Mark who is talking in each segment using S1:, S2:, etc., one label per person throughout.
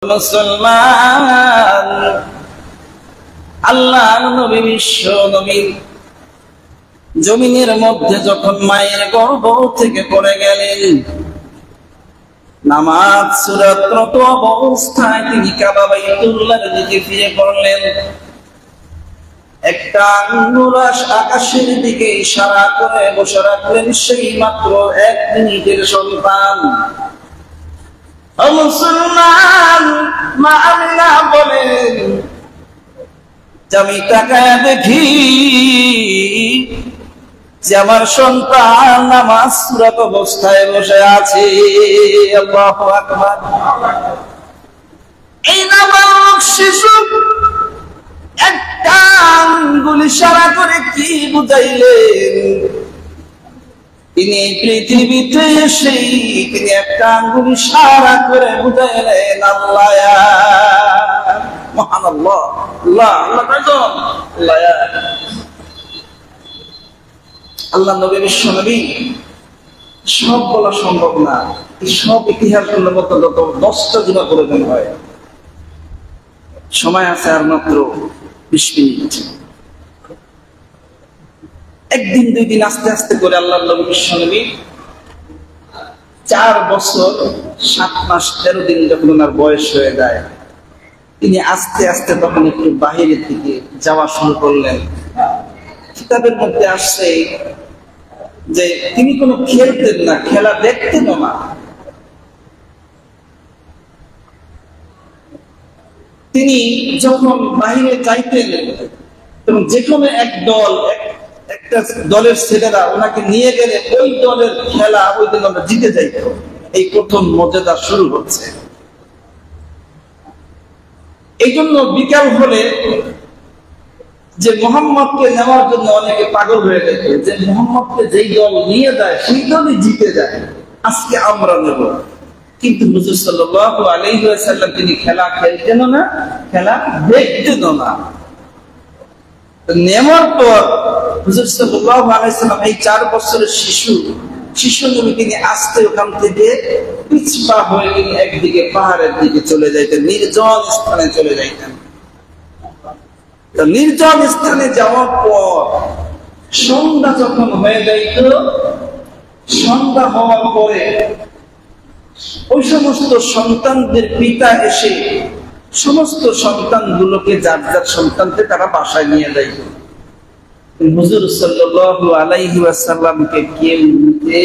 S1: মুসলমান আল্লাহর নবী বিশ্ব নবী জমিনের মধ্যে যখন মায়ের গর্ভ থেকে পড়ে গেলেন, নামাজ সূরাত অবস্থায় তিনি কাবা বাইতুল্লাহর দিকে ফিরে পড়লেন। একটা আঙ্গুল আকাশের দিকে ইশারা করে বসে রাখলেন সেই মাত্র 1 মিনিটের সন্তান। ও মুসলমান, মা আমিনা বলেন, আমি তাকায় দেখি যে আমার সন্তান নামাজ সূরাত অবস্থায় বসে আছে। আল্লাহু আকবার। এই নাবালক শিশু একটা আঙ্গুল ইশারা করে কি বুঝাইলেন? তিনি এই পৃথিবীতে এসেই তিনি একটা আঙ্গুল ইশারা করে বুঝাইলেন, আল্লাহ মহান আল্লাহ, আল্লাহ আল্লাহ আল্লাহ নবী বিশ্ব নবী। সব বলা সম্ভব না, সব ইতিহাস বললে মতো 10টা জুড়া প্রয়োজন হয়। সময় আছে আর মাত্র 20 মিনিট। একদিন 2 দিন আস্তে আস্তে করে আল্লাহ নবী বিশ্ব নবী 4 বছর 7 মাস 13 দিন যখন ওনার বয়স হয়ে যায়, তিনি আস্তে আস্তে তখন একটু বাহিরের দিকে যাওয়া শুরু করলেন। কিতাবের মধ্যে আসছে যে তিনি কোনো খেলতেন না, খেলা দেখতেন না। তিনি যখন বাহিরে যাইতেন এবং যে কোনো একটা দলের ছেলেরা ওনাকে নিয়ে গেলে ওই দলের খেলা ওই দিন আমরা জিতে যাইত। এই প্রথম মর্যাদা শুরু হচ্ছে। এই জন্য বিকাল হলে যে মুহাম্মদকে নেওয়ার জন্য অনেকে পাগল হয়ে যেত, যে মুহাম্মদকে যেই দল নিয়ে যায় সেই দলই জিতে যায়, আজকে আমরা নেব। কিন্তু হুজুর সাল্লাল্লাহু আলাইহি ওয়াসাল্লাম তিনি খেলা খেলতেন না, খেলা দেখতেন না। নেওয়ার পর হুজুর সাল্লাল্লাহু আলাইহি ওয়াসাল্লাম এই 4 বছরের শিশু নবী তিনি আস্তে ওখান থেকে পিছপা হয়ে একদিকে পাহাড়ের দিকে চলে যাইতেন, নির্জন স্থানে চলে যাইতেন। নির্জন স্থানে যাওয়ার পর সন্ধ্যা যখন হয়ে যাইত, সন্ধ্যা হওয়ার পরে ওই সমস্ত সন্তানদের পিতা এসে সমস্ত সন্তানগুলোকে যার যার সন্তানকে তারা বাসায় নিয়ে যাইত। হুজুর সাল্লাল্লাহু আলাইহি ওয়াসাল্লামকে কেউ নিতে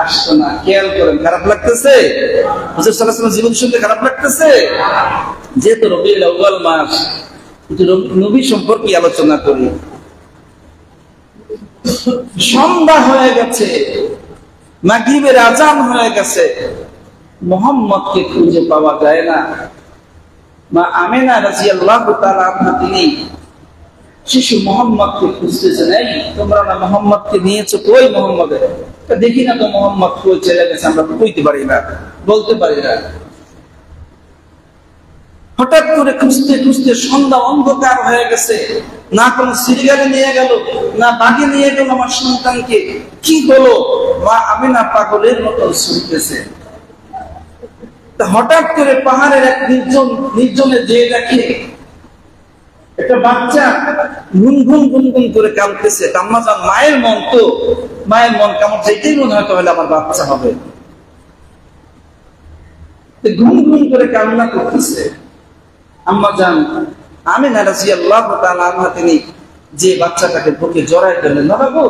S1: আসতো না। খেয়াল করেন, খারাপ লাগতেছে? হুজুর সাল্লাল্লাহু আলাইহি ওয়াসাল্লাম জীবন শুনতে খারাপ লাগতেছে? যেহেতু রবিউল আউয়াল মাস, নবী সম্পর্কে আলোচনা করি। সন্ধ্যা হয়ে গেছে, মাগরিবের আযান হয়ে গেছে, মুহাম্মদকে খুঁজে পাওয়া যায় না। মা আমিনা রাদিয়াল্লাহু তাআলা আনহা তিনি শিশু মুহাম্মদকে খুঁজতেছেন। এই তোমরা না মুহাম্মদকে নিয়েছো, কই মুহাম্মদ? দেখি না তো মুহাম্মদ কই চলে গেছে, আমরা কইতে পারি না, বলতে পারি না। হঠাৎ করে খুঁজতে খুঁজতে সন্ধ্যা অন্ধকার হয়ে গেছে, না কোনো সিরিয়ালে নিয়ে গেল, না বাগে নিয়ে গেল আমার সন্তানকে। কি হলো? মা আমিনা পাগলের মতো শুনতেছে। হঠাৎ করে পাহাড়ের এক নির্জনে যে দেখে একটা বাচ্চা গুনগুন গুনগুন করে কাঁদতেছে। আম্মা জান, মায়ের মন কেমন চাইতেই মনে হয় তাহলে আমার বাচ্চা হবে। গুনগুন করে কান্না করতেছে। আম্মা জান আমিনা রাদিয়াল্লাহু তাআলা আনহা তিনি যে বাচ্চাটাকে বুকে জড়ায় ধরলেন, বাবা গো,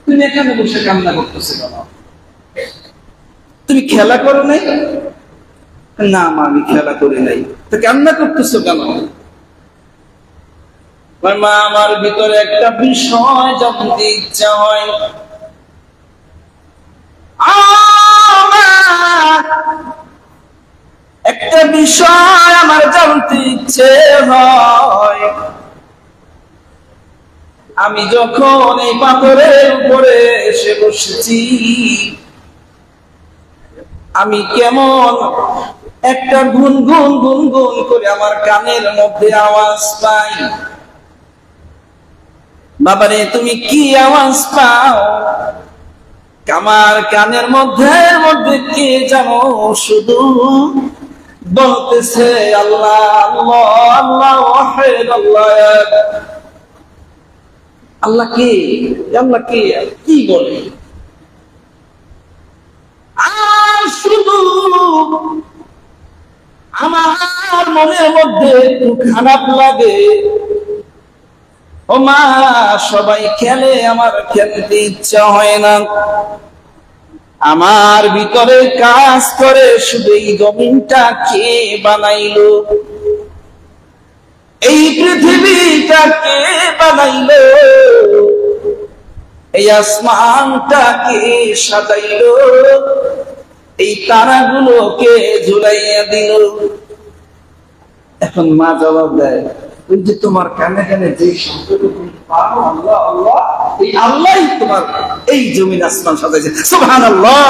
S1: তুমি এখানে বসে কান্না করতেছো কেন? তুমি খেলা করো নাই? না মা, আমি খেলা করি নাই। তো কান্না করতেছো কেন? মা, আমার ভিতরে একটা বিষয় জানতে ইচ্ছা হয়। একটা বিষয় আমার জানতে ইচ্ছে হয়। আমি যখন এই পাথরের উপরে এসে বসেছি, আমি কেমন একটা গুনগুন গুনগুন করে আমার কানের মধ্যে আওয়াজ পাই। বাবারে, তুমি কি আওয়াজ পাও? আমার কানের মধ্যে কে জানো শুধু বলতেছে আল্লাহ আল্লাহ আল্লাহ ওয়াহিদ আল্লাহ এক। আল্লাহ কে? আল্লাহ কে? কি বলে? আর শুধু আমার মনের মধ্যে একটু খারাপ লাগে, ও মা সবাই খেলে, আমার খেলতে ইচ্ছা হয় না। আমার ভিতরে কাজ করে শুধু এই জমিনটা কে বানাইলো, এই পৃথিবীটা কে বানাইলো, এই আসমানটা কে সাজাইলো, এই তারাগুলোকে ঝুলাইয়া দিল। এখন মা জবাব দেয়, ওই যে তোমার কানে কানে যে শব্দটা তুমি পাও আল্লাহ আল্লাহ, এই আল্লাহই তোমার এই জমিন আসমান সাজাইছে। সুবহানাল্লাহ।